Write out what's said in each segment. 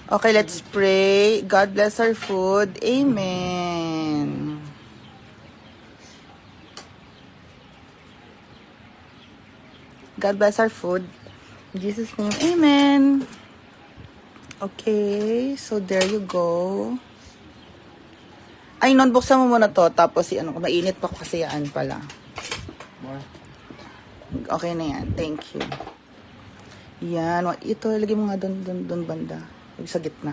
Okay, let's pray. God bless our food. Amen. God bless our food. In Jesus' name, amen. Okay, so there you go. Ay, buksan mo muna to. Tapos, mainit pa kasi yan pala. Okay na yan. Thank you. Yan. Ito, lagay mo nga doon banda. Sa gitna.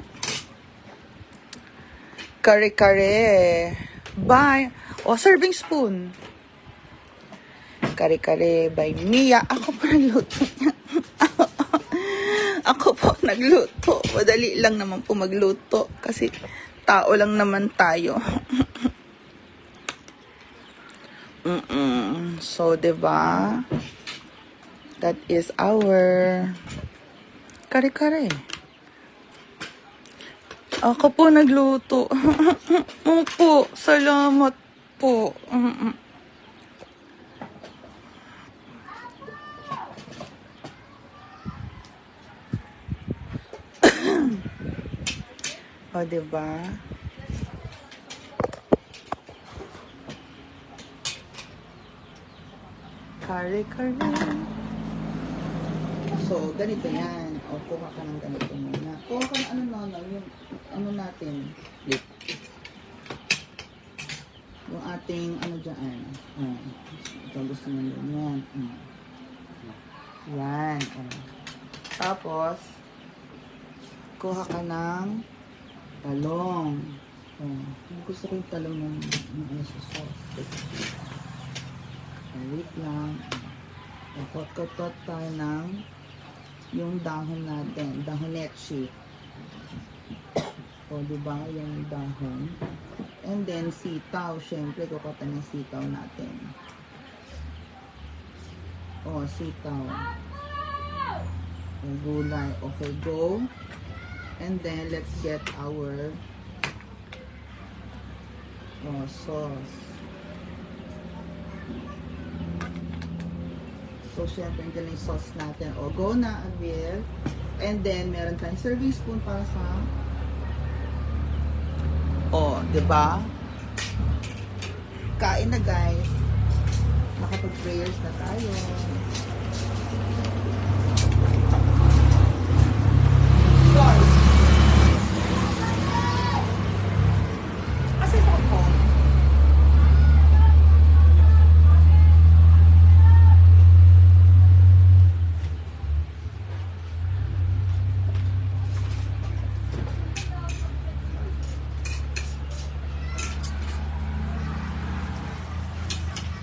Kare-kare. Bye. O, serving spoon. Kare-kare by Mia. Ako po nagluto niya. Ako po nagluto. Madali lang naman po magluto. Kasi tao lang naman tayo. So, diba? That is our kare-kare. Ako po nagluto. Opo, salamat po. O, diba? Kare-kare. So, ganito yan. O, kuha ka ng ganito muna. Kuha ka ng yung natin. Lip. Yung ating, dyan. Ito gusto nyo yan. Yan. Tapos, kuha ka ng talong. Gusto ko yung talong ng sa sauce. Wait lang. Ikot-kot tayo ng yung dahon natin. Dahonetsi. O, diba? Yung dahon. And then, sitaw. Siyempre, kukutan yung sitaw natin. O, sitaw. O, gulay. Okay, go. And then, let's get our sauce. So, syempre, andyan yung sauce natin. O, go na, Abil. And then, meron tayong serving spoon para sa diba? Kain na, guys. Makapag-prayers na tayo. Kasi ito po.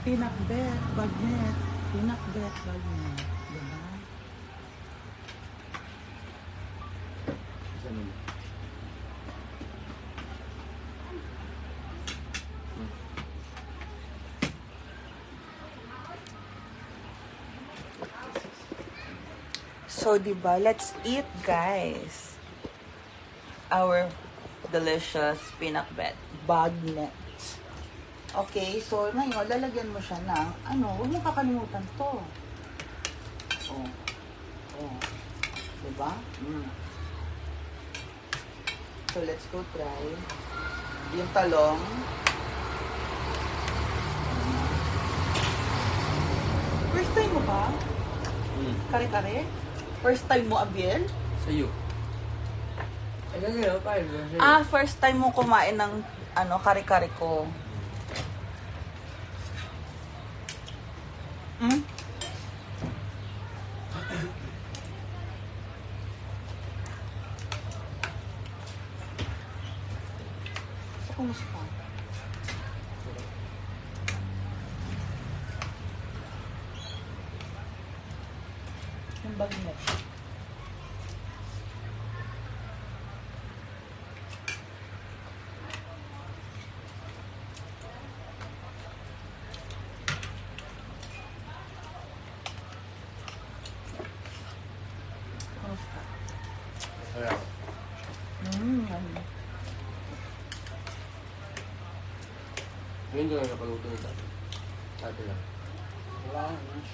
Pinakbet, bagnet. Pinakbet, bagnet. Diba? So, diba? Let's eat, guys. Our delicious pinakbet, bagnet. Okay, so ngayon, lalagyan mo siya ng, huwag mong kakalimutan to. Diba? So, let's go try. Yung talong. First time mo ba? Kare-kare? First time mo, Abiel? Sa'yo. First time mo kumain ng, kare-kare ko. So, kumusta? Yung bagnet. Ngayon doon na napaluto nito. Ate lang. Lunch.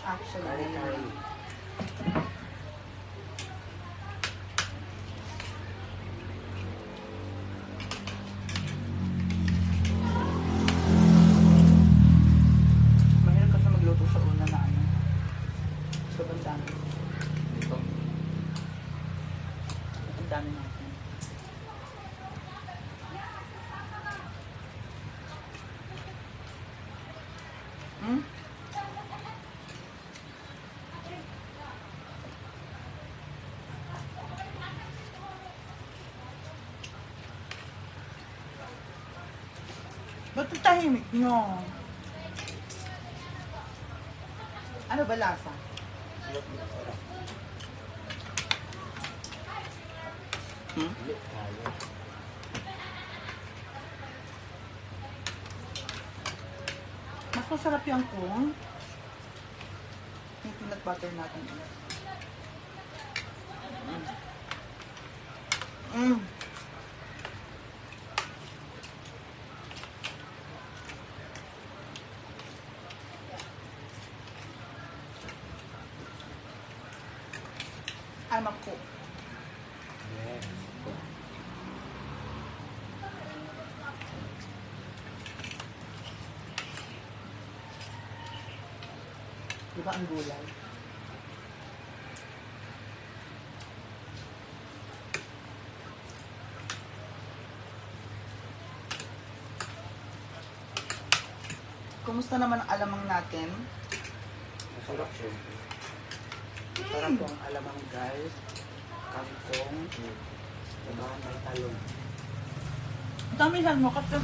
Actually, dami natin. Hmm? Ba't ang tahimik nyo? Ano ba lasa? Hmm? Hindi, kaya. Mas masarap yung kung yung peanut butter natin. Mm. I'm a cook. Yes. Di ba ang gulay? Kumusta naman ang alamang natin? Masarap siya. Sarap po ang alamang guys. Kangkong. Diba? May talong. Damihan mo kasi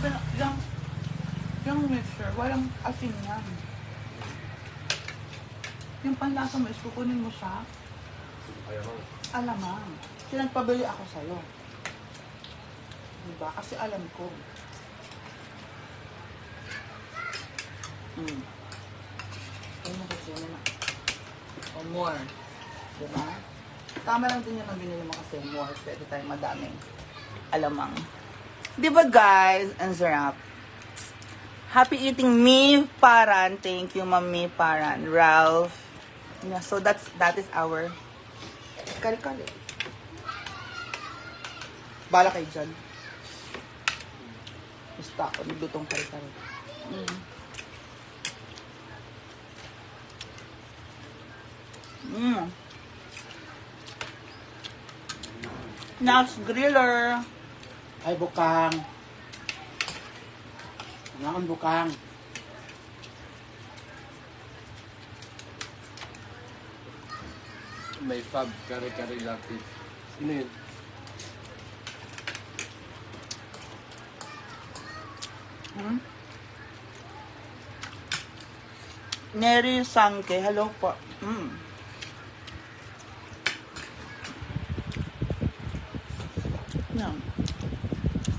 yung mixture, walang asin yan. Yung panlasa mo is kukunin mo siya, Ayaw mo. alamang. Sinagpabili ako sa'yo. Diba? Kasi alam ko. Ayun mo kasi yun na. O more. Diba? Tama lang din yun ang binili mo kasi more. Pwede tayong madaming alamang. Diba guys? Ang sarap. Happy eating me, Paran. Thank you, Mami Paran. Ralph. Yeah, so that is our kari-kari. Bala kayo dyan. Basta ako, nagdutong kari-kari. Next griller. Ay, bukang. Ano ang bukang? May fab kare-kare latte. Sino yun? Neri Sangke, hello po. Yan.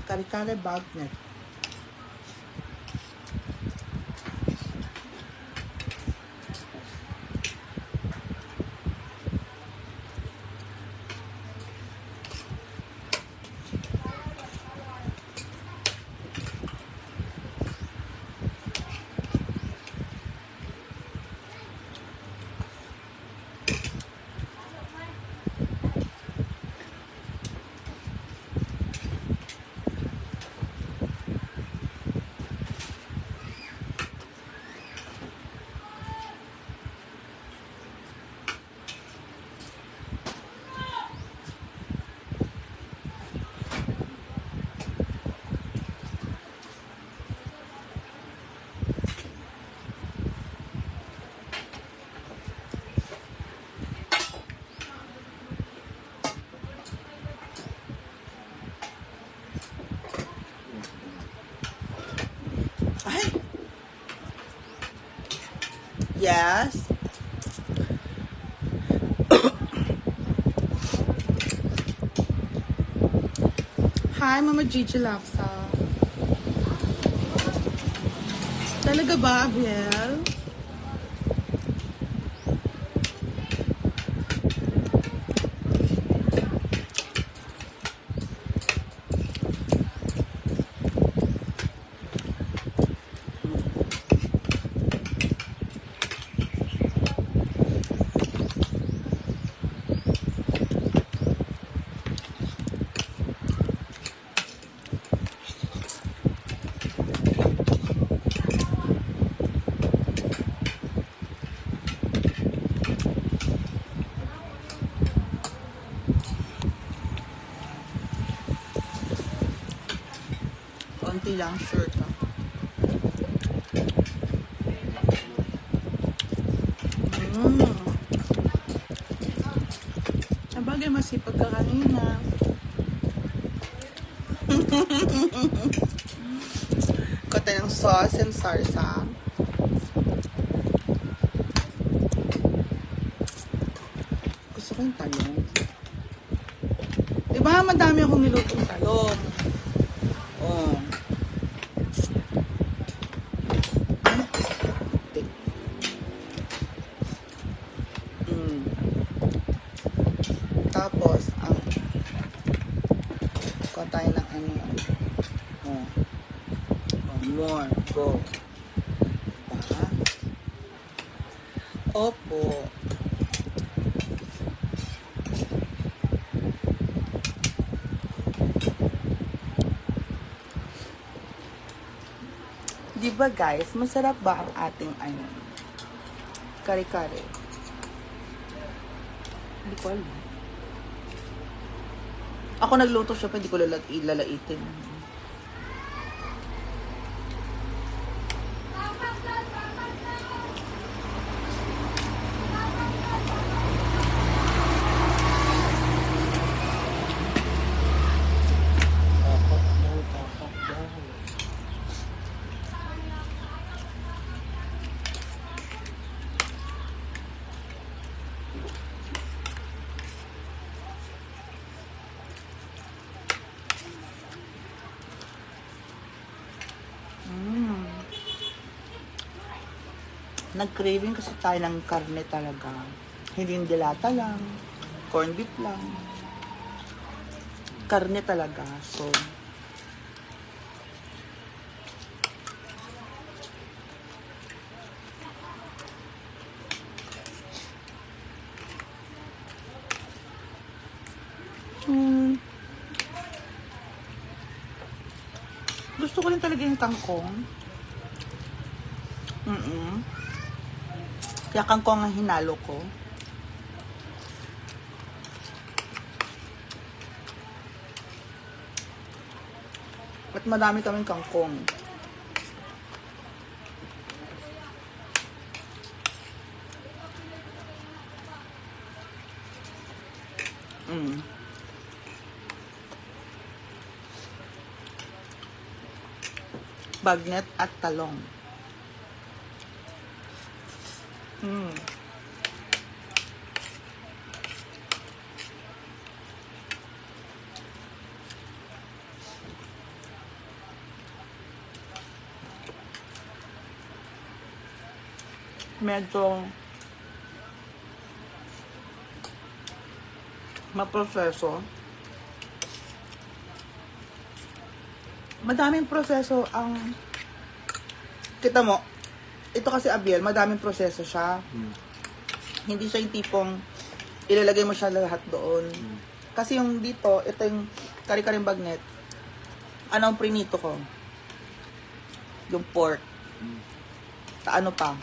Kari-kari bagnet. Ay! Yes. Hi, Mama Gigi Laksa. Talaga ba, Abiel? konti lang, sure ka. Sabagay, masipag ka kanina. Kata ng sauce and sarsa. Gusto ko yung talong. Diba, madami akong nilutong talong. Oh. Tapos, kuha tayo ng ano. Oh. Oh, more. Go. Diba? Opo. Diba guys, masarap ba ang ating ano? Kare-kare? Hindi ko alam. Ako nagluto siya, pa hindi ko lalaitin. Tapak daw. Nag-craving kasi tayo ng karne talaga. Hindi yung dilata lang, corned beef lang. Karne talaga. So, gusto ko rin talaga yung kangkong. Kaya kangkong ang hinalo ko. At madami kaming kangkong. Bagnet at talong. Medyo maproseso. Madaming proseso ang kita mo. Ito kasi Abiel, madaming proseso siya. Hindi siya yung tipong ilalagay mo siya lahat doon. Kasi yung dito, ito yung kari-karing bagnet. Ano ang prinito ko? Yung pork. Ano pa?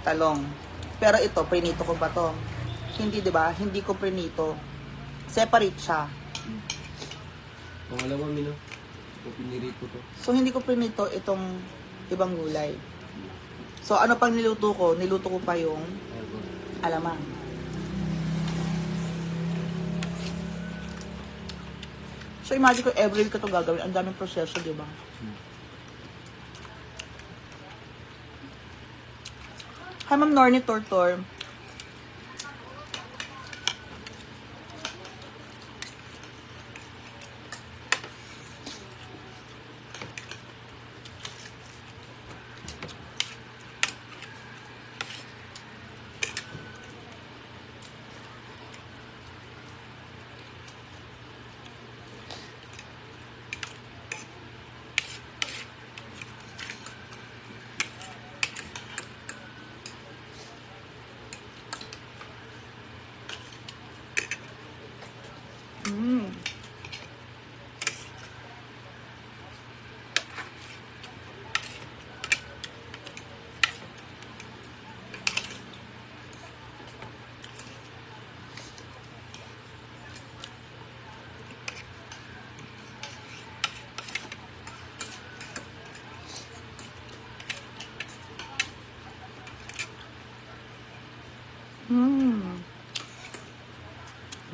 Talong. Pero ito, prinito ko pa to. Hindi, di ba? Hindi ko prinito. Separate siya. Pangalawa, Mino. Kung pinirito to. So, hindi ko prinito itong ibang gulay. So, ano pang niluto ko? Niluto ko pa yung alamang. So, imagine ko every week ko ito gagawin. Ang daming proseso, di ba? Hi, Ma'am Nornie Tortor.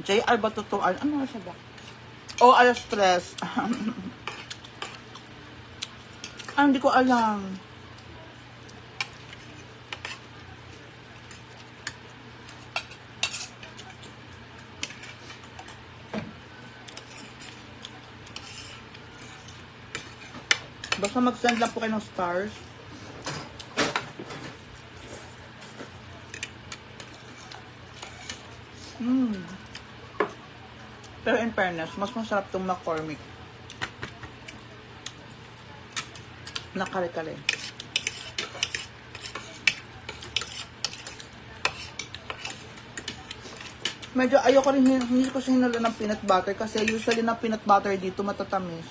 JR ba totoo? Ano siya ba? Oh, alas stress. Hindi ko alam. Basta mag-send lang po kayo ng stars. Pero in fairness, mas masarap itong McCormick. Nakare-kare. Medyo ayoko rin, hindi ko siya hinalo ng peanut butter kasi usually na peanut butter dito matatamis.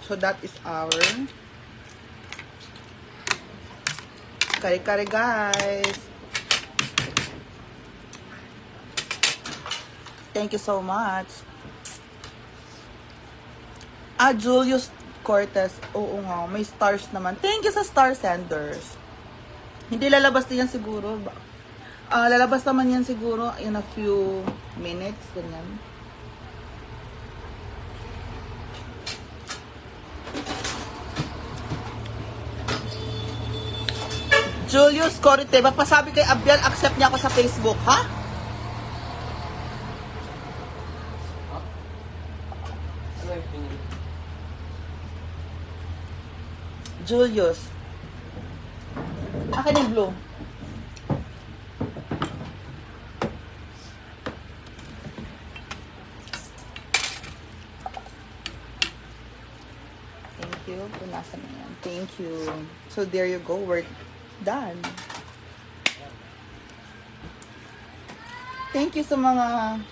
So that is our kare-kare, guys. Thank you so much. Julius Cortez. Oo nga, may stars naman. Thank you sa star senders. Hindi lalabas din yan siguro. Lalabas naman yan siguro in a few minutes. Ganyan. Julius Corite, pasabi kay Abiel, accept niya ako sa Facebook, ha? Ano yung tingin? Julius. Akin yung blue. Thank you. Punasan na yan. Thank you. So there you go. We're done. Thank you sa mga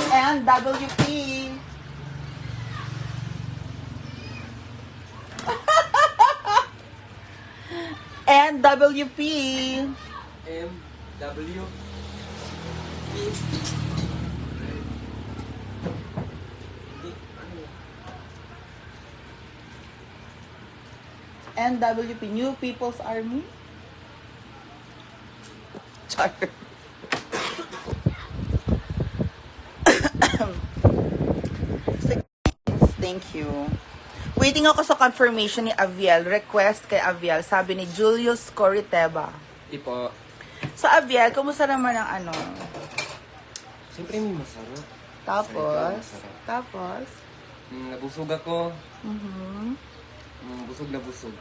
NWP. NWP. MW. NWP, New People's Army. Char. Thank you. Waiting ako sa confirmation ni Aviel. Request kay Aviel. Sabi ni Julius Coriteba. Ipo. So Aviel, kumusta naman ang ano? Siyempre may masarap. Tapos? Masarap. Tapos? Nabusog ako. Mhm. Busog na busog.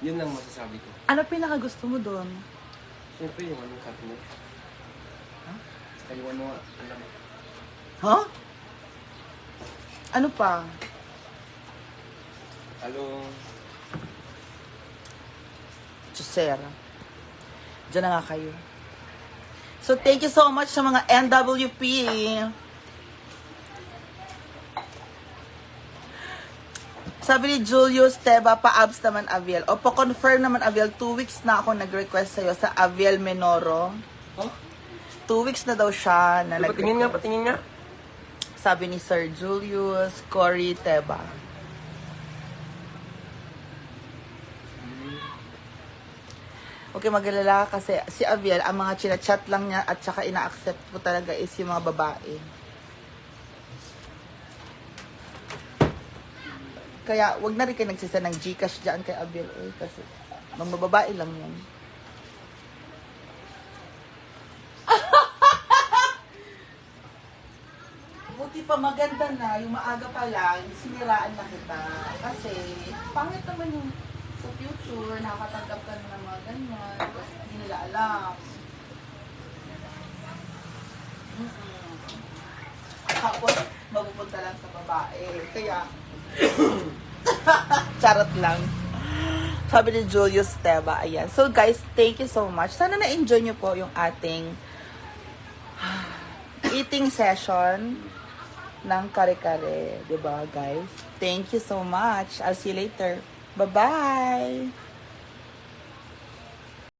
Yun lang masasabi ko. Ano pinakagusto mo doon? Siyempre yung anong cafe mo. Ha? Ay, yung ano, alam mo. Huh? Ano pa? Alo. Chusera. Diyan na nga kayo. So, thank you so much sa mga NWP. Sabi ni Julius Teba, pa-abs naman Aviel. O pa-confirm naman Aviel, 2 weeks na ako nag-request sa'yo sa Aviel Menoro. Oh? 2 weeks na daw siya na Patingin nga, nag-request. patingin nga. Sabi ni Sir Julius Cory Teba. Okay, mag-alala kasi si Aviel, ang mga chinachat lang niya at saka ina-accept po talaga is yung mga babae. Kaya, wag na rin kayo nagsisa ng Gcash dyan kay Abiel. Kasi, mga babae lang yan. Buti pa maganda na, yung maaga pa lang, siniraan na kita. Kasi, pangit naman yung sa future, nakakatanggap ka na ng mga ganyan. Kasi hindi nila alam. Tapos, mapupunta lang sa babae. Kaya, charot lang. Sabi ni Julius Teba, ayan. So guys, thank you so much. Sana na-enjoy nyo po yung ating eating session ng kare-kare. Diba, guys? Thank you so much. I'll see you later. Bye-bye!